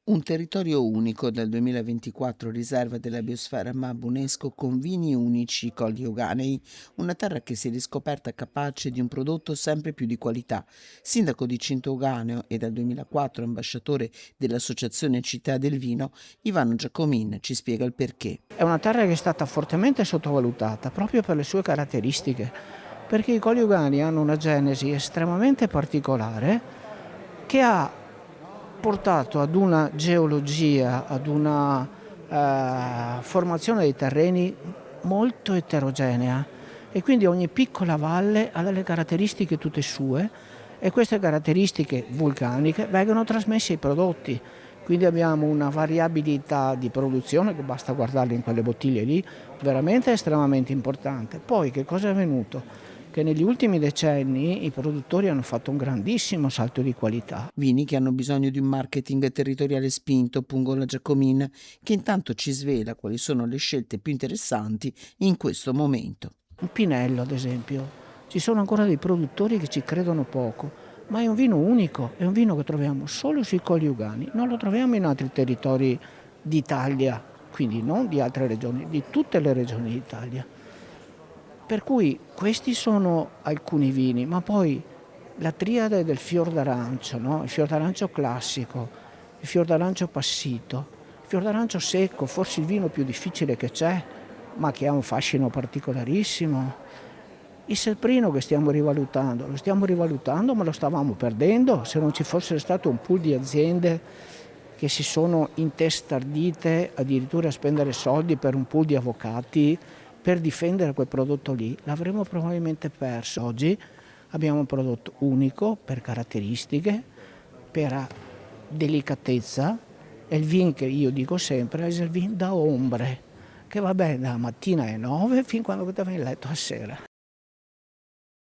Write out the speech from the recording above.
Un territorio unico dal 2024, riserva della biosfera MAB UNESCO con vini unici Colli Euganei, una terra che si è riscoperta capace di un prodotto sempre più di qualità. Sindaco di Cinto Euganeo e dal 2004 ambasciatore dell'Associazione Città del Vino, Ivano Giacomin ci spiega il perché. È una terra che è stata fortemente sottovalutata proprio per le sue caratteristiche, perché i Colli Euganei hanno una genesi estremamente particolare che ha portato ad una geologia, ad una formazione dei terreni molto eterogenea e quindi ogni piccola valle ha delle caratteristiche tutte sue e queste caratteristiche vulcaniche vengono trasmesse ai prodotti. Quindi abbiamo una variabilità di produzione, che basta guardarle in quelle bottiglie lì, veramente estremamente importante. Poi che cosa è avvenuto? Che negli ultimi decenni i produttori hanno fatto un grandissimo salto di qualità. Vini che hanno bisogno di un marketing territoriale spinto, pungola Giacomin, che intanto ci svela quali sono le scelte più interessanti in questo momento. Un Pinello, ad esempio, ci sono ancora dei produttori che ci credono poco, ma è un vino unico, è un vino che troviamo solo sui Colli Euganei, non lo troviamo in altri territori d'Italia, quindi non di altre regioni, di tutte le regioni d'Italia. Per cui questi sono alcuni vini, ma poi la triade del fior d'arancio, no? Il fior d'arancio classico, il fior d'arancio passito, il fior d'arancio secco, forse il vino più difficile che c'è, ma che ha un fascino particolarissimo. Il Selprino che stiamo rivalutando, lo stiamo rivalutando ma lo stavamo perdendo se non ci fosse stato un pool di aziende che si sono intestardite addirittura a spendere soldi per un pool di avvocati per difendere quel prodotto lì, l'avremmo probabilmente perso. Oggi abbiamo un prodotto unico per caratteristiche, per delicatezza, è il vin che io dico sempre, è il vin da ombre, che va bene dalla mattina alle 9 fin quando andate in letto a sera.